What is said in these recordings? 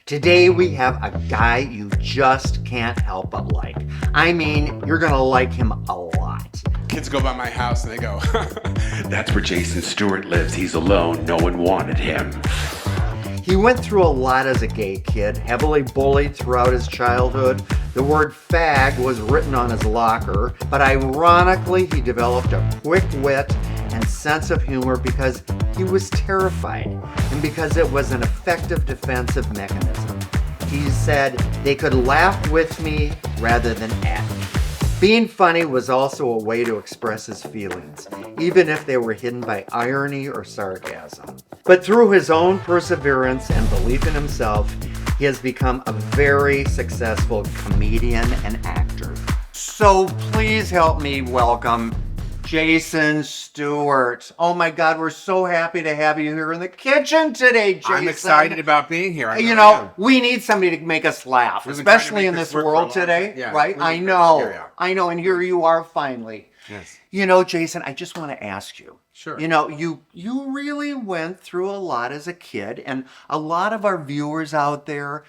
Today we have a guy you just can't help but like. I mean, you're gonna like him a lot. Kids go by my house and they go, That's where Jason Stuart lives. He's alone. No one wanted him. He went through a lot as a gay kid, heavily bullied throughout his childhood. The word fag was written on his locker, but ironically, he developed a quick wit and sense of humor because he was terrified and because it was an effective defensive mechanism. He said they could laugh with me rather than at me. Being funny was also a way to express his feelings, even if they were hidden by irony or sarcasm. But through his own perseverance and belief in himself, he has become a very successful comedian and actor. So please help me welcome Jason Stuart. Oh my God, we're so happy to have you here in the kitchen today, Jason. I'm excited about being here. We need somebody to make us laugh, especially in this world today, right? I know, and here you are finally. Yes. You know, Jason, I just want to ask you. Sure. You know, you really went through a lot as a kid, and a lot of our viewers out there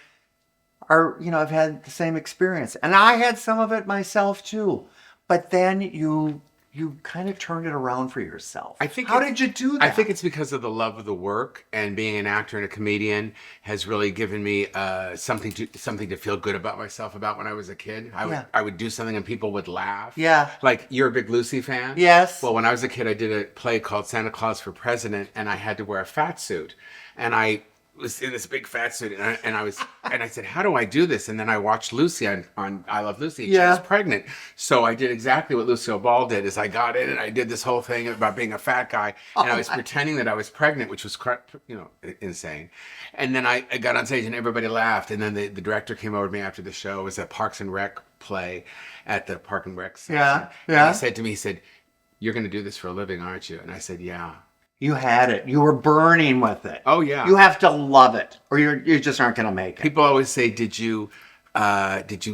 are, have had the same experience. And I had some of it myself too. But then you kind of turned it around for yourself. How did you do that? I think it's because of the love of the work, and being an actor and a comedian has really given me something to feel good about myself about when I was a kid. I would do something and people would laugh. Yeah. Like, you're a big Lucy fan? Yes. Well, when I was a kid, I did a play called Santa Claus for President, and I had to wear a fat suit. And I was in this big fat suit, and I said, how do I do this? And then I watched Lucy on I Love Lucy. She was pregnant. So I did exactly what Lucille Ball did, is I got in and I did this whole thing about being a fat guy, and I was pretending that I was pregnant, which was, insane. And then I got on stage and everybody laughed, and then the director came over to me after the show. It was a Parks and Rec play at the Park and Rec section. Yeah. And he said to me, you're going to do this for a living, aren't you? And I said, yeah. You had it. You were burning with it. Oh, yeah. You have to love it, or you just aren't going to make it. People always say, how did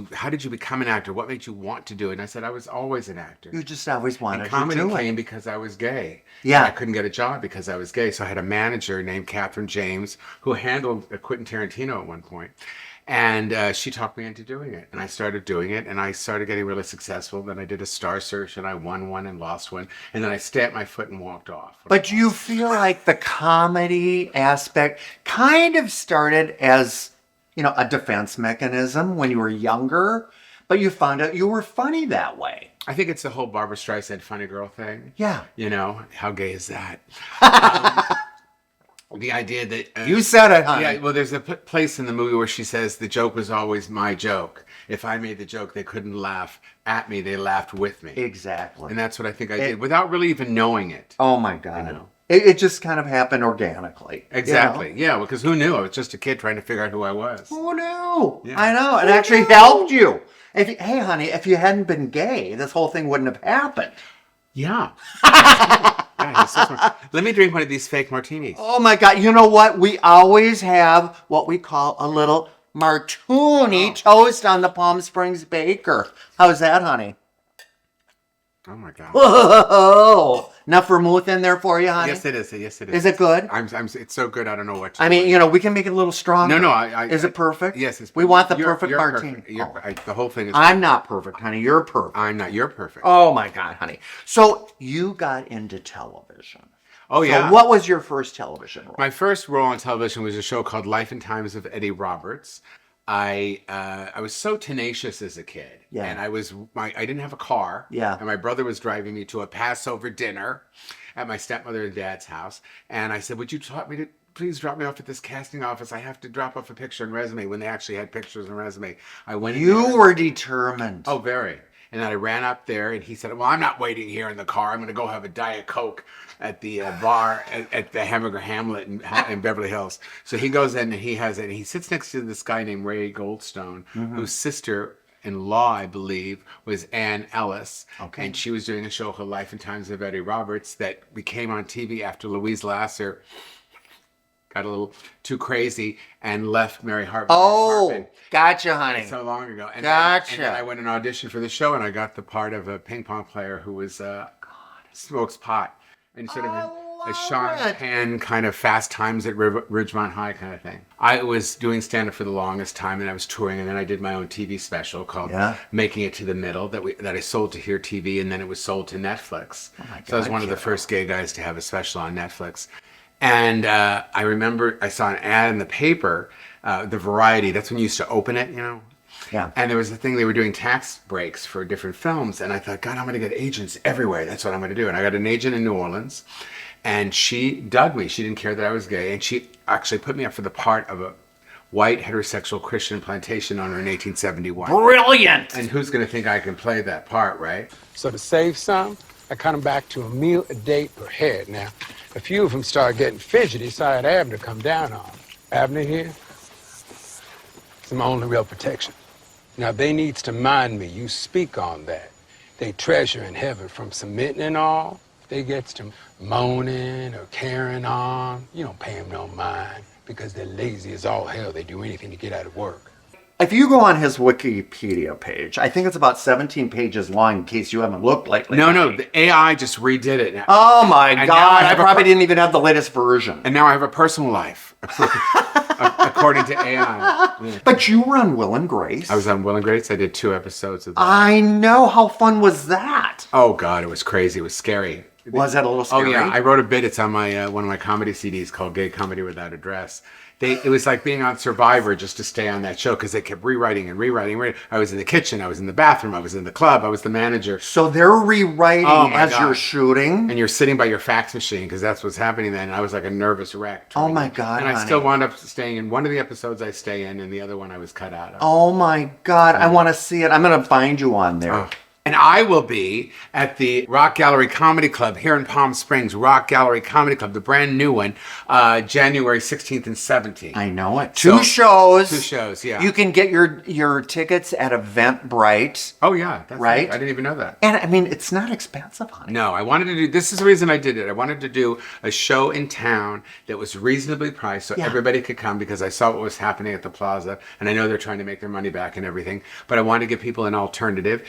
you become an actor? What made you want to do it? And I said, I was always an actor. You just always wanted to do it. Comedy came because I was gay. Yeah. I couldn't get a job because I was gay. So I had a manager named Catherine James who handled Quentin Tarantino at one point. And she talked me into doing it. And I started doing it, and I started getting really successful. Then I did a Star Search, and I won one and lost one. And then I stamped my foot and walked off. But do you feel like the comedy aspect kind of started as, a defense mechanism when you were younger, but you found out you were funny that way? I think it's the whole Barbra Streisand funny girl thing. Yeah. How gay is that? The idea that... you said it, honey. Yeah, well, there's a place in the movie where she says the joke was always my joke. If I made the joke, they couldn't laugh at me. They laughed with me. Exactly. And that's what I think I did, without really even knowing it. Oh, my God. It just kind of happened organically. Exactly. Yeah, because who knew? I was just a kid trying to figure out who I was. Who knew? Yeah. I know. It actually helped you. Hey, honey, if you hadn't been gay, this whole thing wouldn't have happened. Yeah. Let me drink one of these fake martinis. Oh my God. You know what? We always have what we call a little martini toast on the Palm Springs Baker. How's that, honey? Oh my God. Whoa. Enough vermouth in there for you, honey? Yes, it is. Yes, it is. Is it good? It's so good, I don't know what to do. I mean, we can make it a little stronger. No, is it perfect? Yes, it's perfect. We want the perfect martini. Perfect. The whole thing is I'm not perfect, honey. You're perfect. I'm not. You're perfect. Oh my God, honey. So you got into television. Oh, yeah. So what was your first television role? My first role on television was a show called Life and Times of Eddie Roberts. I was so tenacious as a kid. Yeah. And I didn't have a car. Yeah. And my brother was driving me to a Passover dinner at my stepmother and dad's house. And I said, would you please drop me off at this casting office? I have to drop off a picture and resume, when they actually had pictures and resume. I went in You there. were determined. Oh, very. And then I ran up there, and he said, well, I'm not waiting here in the car. I'm going to go have a Diet Coke at the bar at the Hamburger Hamlet in Beverly Hills. So he goes in, and he sits next to this guy named Ray Goldstone, whose sister-in-law, I believe, was Ann Ellis. Okay. And she was doing a show called Life and Times of Eddie Roberts that became on TV after Louise Lasser got a little too crazy and left Mary Hartman. Oh, gotcha, honey. So long ago. And Gotcha. Then I went and auditioned for the show, and I got the part of a ping pong player who was smokes pot and sort of a Sean Penn kind of Fast Times at Ridgemont High kind of thing. I was doing stand-up for the longest time, and I was touring, and then I did my own TV special called Making It to the Middle that I sold to Here TV, and then it was sold to Netflix. Oh my God, so I was one of the first gay guys to have a special on Netflix. And I remember I saw an ad in the paper, the Variety. That's when you used to open it, you know. Yeah. And there was a thing, they were doing tax breaks for different films. And I thought, God, I'm going to get agents everywhere. That's what I'm going to do. And I got an agent in New Orleans. And she dug me. She didn't care that I was gay. And she actually put me up for the part of a white heterosexual Christian plantation owner in 1871. Brilliant! And who's going to think I can play that part, right? So to save some, I cut them back to a meal a day per head. Now, a few of them started getting fidgety, so I had Abner come down on them. Abner here, it's my only real protection. Now, they needs to mind me. You speak on that. They treasure in heaven from submitting and all. They gets to moaning or carrying on. You don't pay them no mind because they're lazy as all hell. They do anything to get out of work. If you go on his Wikipedia page, I think it's about 17 pages long in case you haven't looked lately. No, the AI just redid it now. Oh my And God, now I probably didn't even have the latest version. And now I have a personal life, according to AI. Yeah. But you were on Will and Grace. I was on Will and Grace. I did 2 episodes of that. I know. How fun was that? Oh God, it was crazy. It was scary. Was that a little scary? Oh yeah, I wrote a bit. It's on my one of my comedy CDs called "Gay Comedy Without a Dress." It was like being on Survivor just to stay on that show because they kept rewriting and rewriting. I was in the kitchen, I was in the bathroom, I was in the club, I was the manager. So they're rewriting as you're shooting? And you're sitting by your fax machine because that's what's happening then. And I was like a nervous wreck. Oh my God, And I honey. still wound up staying in one of the episodes I stay in and the other one I was cut out of. Oh my God, I want to see it. I'm going to find you on there. Oh. And I will be at the Rock Gallery Comedy Club here in Palm Springs, Rock Gallery Comedy Club, the brand new one, January 16th and 17th. I know it. Two shows. 2 shows, yeah. You can get your tickets at Eventbrite. Oh, yeah. That's Right? I didn't even know that. And I mean, it's not expensive, honey. No, I wanted to do, this is the reason I did it. I wanted to do a show in town that was reasonably priced so everybody could come because I saw what was happening at the plaza and I know they're trying to make their money back and everything, but I wanted to give people an alternative.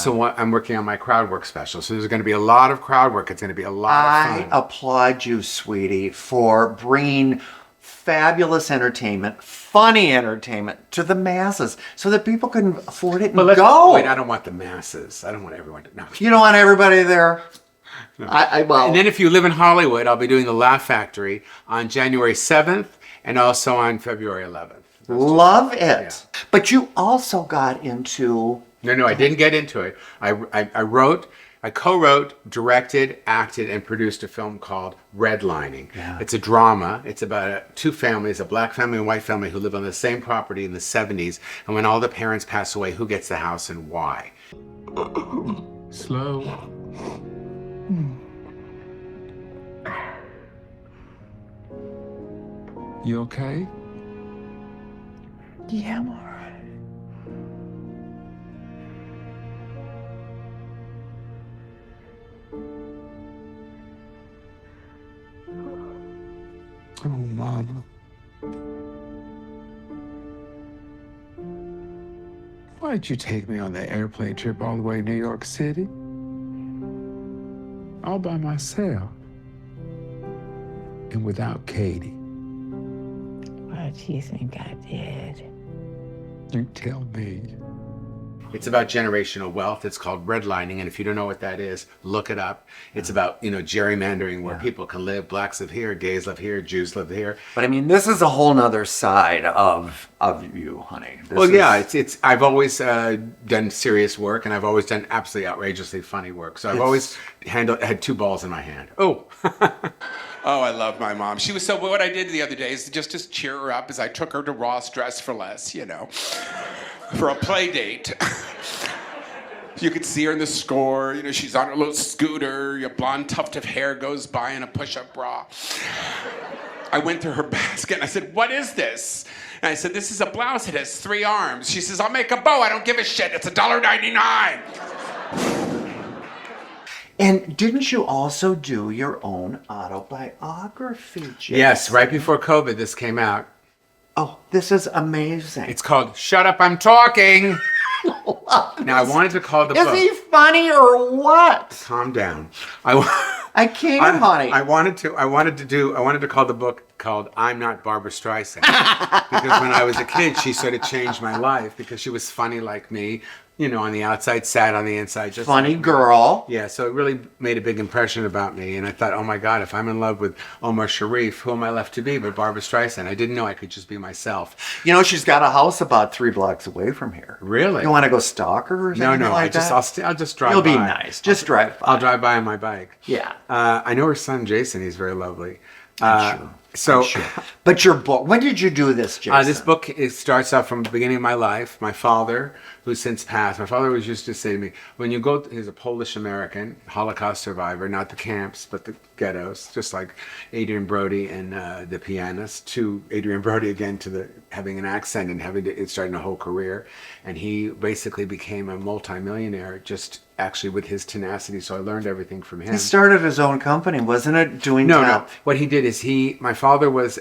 I'm working on my crowd work special. So there's going to be a lot of crowd work. It's going to be a lot of fun. I applaud you, sweetie, for bringing fabulous entertainment, funny entertainment to the masses so that people can afford it and go. Wait, I don't want the masses. I don't want everyone to know. You don't want everybody there? No. Well, and then if you live in Hollywood, I'll be doing the Laugh Factory on January 7th and also on February 11th. Love it. Yeah. But you also got into... No, I didn't get into it. I co-wrote, directed, acted, and produced a film called Redlining. Yeah. It's a drama. It's about 2 families, a black family and a white family, who live on the same property in the 70s. And when all the parents pass away, who gets the house and why? Slow. You okay? Yeah, I'm all right. Oh, Mama. Why'd you take me on that airplane trip all the way to New York City? All by myself. And without Katie. What do you think I did? You tell me. It's about generational wealth. It's called redlining, and if you don't know what that is, look it up. It's about, gerrymandering where people can live. Blacks live here, gays live here, Jews live here. But I mean, this is a whole nother side of you, honey. It's I've always done serious work, and I've always done absolutely outrageously funny work. So I've always had 2 balls in my hand. Oh. Oh, I love my mom. She was so, what I did the other day is just to cheer her up is I took her to Ross Dress for Less, for a play date. You could see her in the score, she's on her little scooter, your blonde tuft of hair goes by in a push-up bra. I went through her basket and I said, what is this? And I said, this is a blouse, it has 3 arms. She says, I'll make a bow, I don't give a shit, it's $1.99. And didn't you also do your own autobiography, Jason? Yes, right before COVID, this came out. Oh, this is amazing. It's called Shut Up, I'm Talking. Now, I wanted to call the book. Is he funny or what? Calm down. I came, honey. I wanted to call the book called "I'm Not Barbara Streisand" because when I was a kid, she sort of changed my life because she was funny like me, on the outside, sad on the inside. Just Funny like me. girl. Yeah, so it really made a big impression about me, and I thought, oh my God, if I'm in love with Omar Sharif, who am I left to be but Barbara Streisand? I didn't know I could just be myself. She's got a house about 3 blocks away from here. Really? You want to go stalk her or something like that? I'll just drive. You'll by. be nice. Just drive by. I'll drive by on my bike. Yeah. I know her son Jason. He's very lovely. I'm So, sure. But your book, when did you do this, Jason? this book, it starts off from the beginning of my life. My father, who's since passed, my father always used to say to me, when you go, he's a Polish American, Holocaust survivor, not the camps, but the ghettos, just like Adrian Brody and the pianist, to Adrian Brody again to having an accent and starting a whole career. And he basically became a multimillionaire just actually with his tenacity. So I learned everything from him. He started his own company, wasn't it? No. What he did is my father was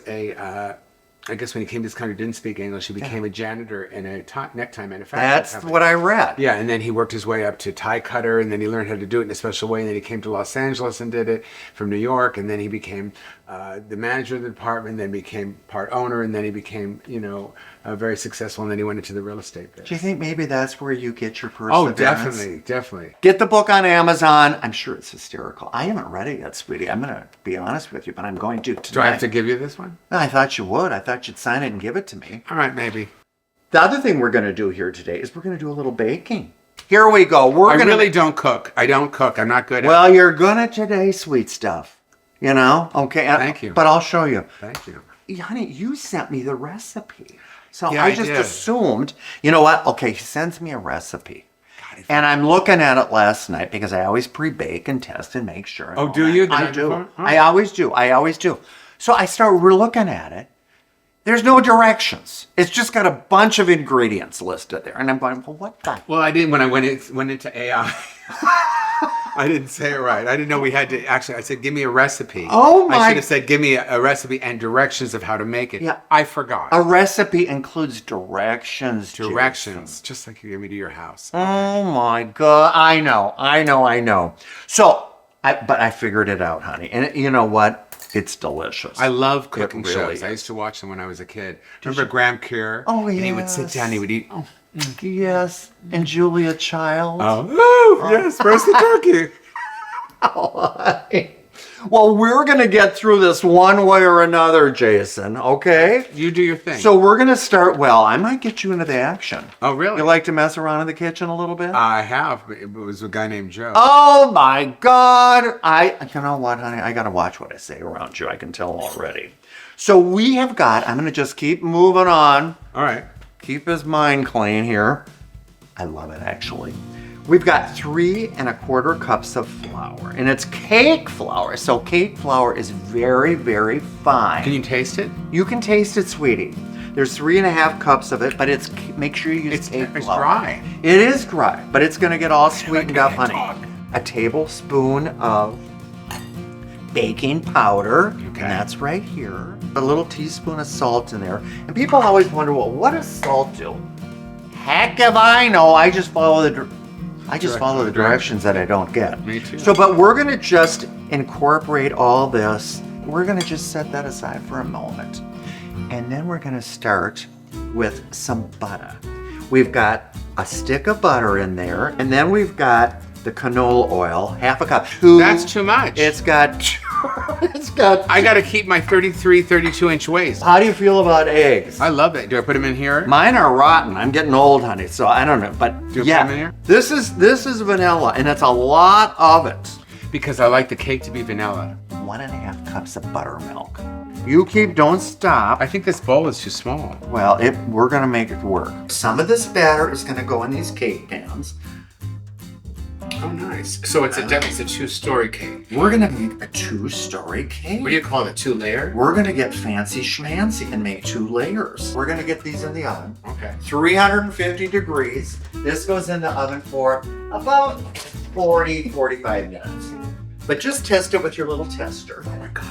I guess when he came to this country, didn't speak English. He became a janitor in a necktie manufacturing That's company. what I read. Yeah, and then he worked his way up to tie cutter, and then he learned how to do it in a special way, and then he came to Los Angeles and did it from New York, and then he became the manager of the department, then became part owner, and then he became, very successful, and then he went into the real estate business. Do you think maybe that's where you get your Oh, perseverance? definitely. Get the book on Amazon. I'm sure it's hysterical. I haven't read it yet, sweetie. I'm going to be honest with you, but I'm going to tonight. Do I have to give you this one? I thought you would. I thought you'd sign it and give it to me. All right, maybe. The other thing we're going to do here today is we're going to do a little baking. Here we go. I really don't cook. I don't cook. I'm not good at it. Well, you're going to today, sweet stuff. Okay. Thank you. But I'll show you. Thank you. Honey, you sent me the recipe. So Yeah, I I just did. assumed, you know what? Okay, he sends me a recipe. And I'm looking at it last night because I always pre-bake and test and make sure. and Oh, all do that. you? The I night do. before? Oh. I always do. So we're looking at it. There's no directions. It's just got a bunch of ingredients listed there. And I'm going, well, what the? Well, I didn't when I went into AI. I didn't say it right. I didn't know we had to actually. I said, give me a recipe. Oh, my- I should have said, give me a recipe and directions of how to make it. Yeah. I forgot. A recipe includes directions. Directions, Jason. just like you gave me to your house. Oh my God. I know. So, but I figured it out, honey. And you know what? It's delicious. I love cooking really shows. I is. used to watch them when I was a kid. Remember Graham Cure? Oh, And he would sit down, he would eat. Oh, Yes. And Julia Child. Yes, where's the turkey? Well, we're going to get through this one way or another, Jason, okay? You do your thing. So we're going to start, I might get you into the action. Oh, really? You like to mess around in the kitchen a little bit? I have. But it was a guy named Joe. Oh my God. You know what, honey? I got to watch what I say around you. I can tell already. So I'm going to just keep moving on. All right. Keep his mind clean here. I love it, actually. We've got 3 1/4 cups of flour, and it's cake flour. So cake flour is very, very fine. Can you taste it? You can taste it, sweetie. There's 3 1/2 cups of it, but make sure you use cake It's flour. dry. It is dry, but it's going to get all sweetened up, honey. talk. A tablespoon of baking powder, and Okay. that's right here. A little teaspoon of salt in there. And people always wonder, well, what does salt do? Heck if I know. I just follow the directions that I don't get. Me too. So, but we're going to just incorporate all this. We're going to just set that aside for a moment. And then we're going to start with some butter. We've got a stick of butter in there, and then we've got the canola oil, 1/2 cup. That's too much. It's got I got to keep my 33, 32-inch waist. How do you feel about eggs? I love it. Do I put them in here? Mine are rotten. I'm getting old, honey, so I don't know. But Do you yeah, put 'em in here? this is vanilla, and it's a lot of it. Because I like the cake to be vanilla. 1.5 cups of buttermilk. You don't stop. I think this bowl is too small. Well, we're gonna make it work. Some of this batter is gonna go in these cake pans. Oh, nice. So it's a 2-story cake. We're gonna make a 2-story cake. What do you call it? 2-layer? We're gonna get fancy schmancy and make 2 layers. We're gonna get these in the oven. Okay. 350 degrees. This goes in the oven for about 40, 45 minutes. But just test it with your little tester. Oh my God.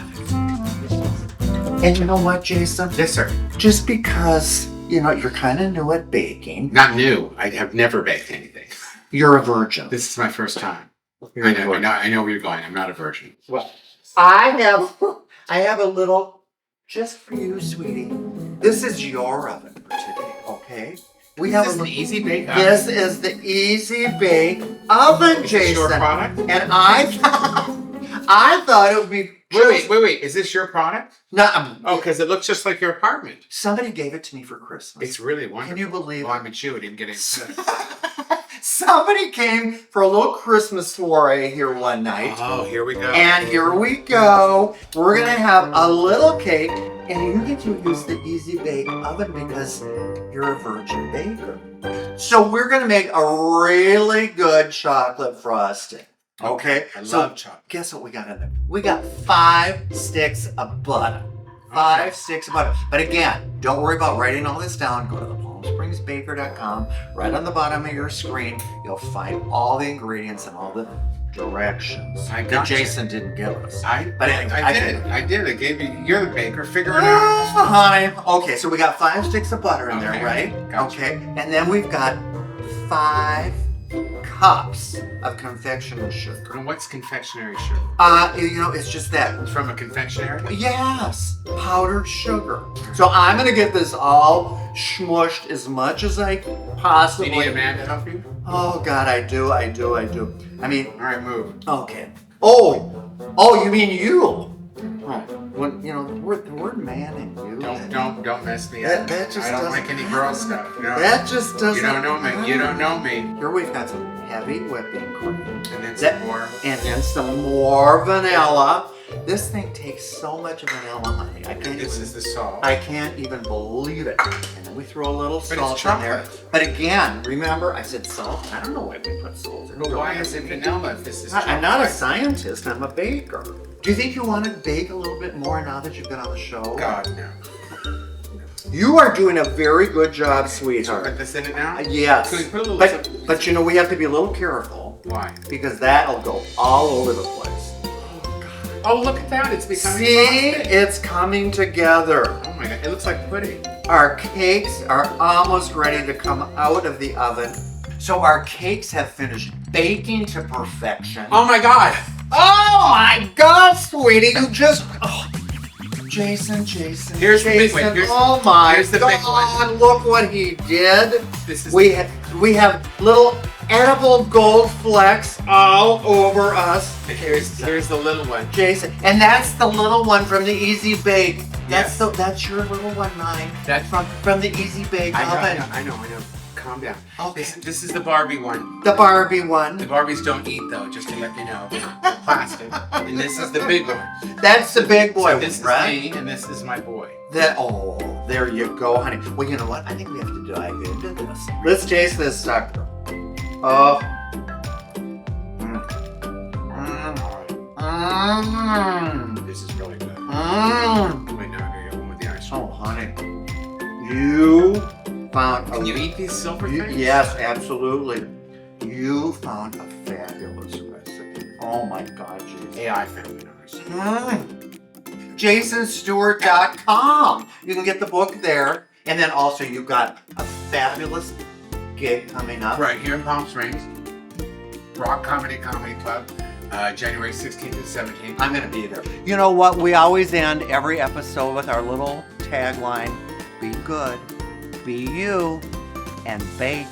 And you know what, Jason? Yes, sir. Just because, you're kind of new at baking, Not new. I have never baked anything. you're a virgin. This is my first time. I know where you're going. I'm not a virgin. Well, I have a little just for you, sweetie. This is your oven for today, okay? We have Is this an easy bake oven? This is the Easy Bake Oven, Is Jason. this your product? And I thought it would be. Wait. Is this your product? No, Oh, because it looks just like your apartment. somebody gave it to me for Christmas. It's really wonderful. Can you believe Well, it? I'm a Jew. I didn't get it. Somebody came for a little Christmas soiree here one night. Oh, here we go. And here we go. We're gonna have a little cake, and you get to use the Easy Bake Oven because you're a virgin baker. So we're gonna make a really good chocolate frosting. Okay? I So love chocolate. guess what we got in there? We got 5 sticks of butter. 5 sticks of butter. But again, don't worry about writing all this down. Go to the PalmSpringsBaker.com. Right on the bottom of your screen, you'll find all the ingredients and all the directions I that gotcha. Jason didn't give us. I did. I gave you. You're the baker. Figure it out. Ah, honey. Okay, so we got 5 sticks of butter in there, Okay, right? gotcha. Okay, and then we've got 5 cups of confectionery sugar. And what's confectionery sugar? It's just that. It's from a confectionery? Yes, powdered sugar. So I'm gonna get this all smushed as much as I Do possibly. you need a man to help you? Oh God, I do. I mean, All right, move. okay. Oh, you mean you? Oh, when the word man and you. Don't mess me That- up. that just I don't doesn't- like any girl stuff. No. That just doesn't. You don't know me. You don't know me. Here we've got some heavy whipping cream. And then That- some more. And then some more vanilla. This thing takes so much vanilla, honey. This is the salt. I can't even believe it. And then we throw a little But it's salt in there. chocolate. But again, remember I said salt? I don't know why we put salt in. But why is it vanilla if this is I'm not a chocolate? scientist, I'm a baker. Do you think you want to bake a little bit more now that you've been on the show? God, no. You are doing a very good job, Put sweetheart. this in it now? Yes. Can we put a little But we have to be a little careful Why? because that'll go all over the place. Oh, look at that. It's becoming See, frosted. it's coming together. Oh my God. It looks like pudding. Our cakes are almost ready to come out of the oven. So our cakes have finished baking to perfection. Oh my God. Oh my God, sweetie, you just. Oh. Jason. Here's the big one. Jason, Here's- oh my here's the big God! one. Look what he did. This is We have little edible gold flecks all over us. Here's the little one. Jason, and that's the little one from the Easy Bake. Yes. That's your little one, mine. That's From the Easy Bake oven. I know. Calm down. Okay. This is the Barbie one. The Barbie The one. Barbies don't eat though, just to let you know. They're plastic. And this is the big one. That's the big boy So one, this is right? me and this is my boy. There you go, honey. Well, you know what? I think we have to dive into this. Let's taste this sucker. Oh. This is really good. Mm. Wait, now I'm gonna get one with the ice cream. Oh, honey. You found Can you eat these silver You- things? yes, absolutely. You found a fabulous recipe. Oh my God, Jason. AI found ours. JasonStuart.com. You can get the book there. And then also you've got a fabulous gig coming up. Right here in Palm Springs, Rock Comedy Club, January 16th and 17th. I'm going to be there. You know what? We always end every episode with our little tagline, be good, be you, and bake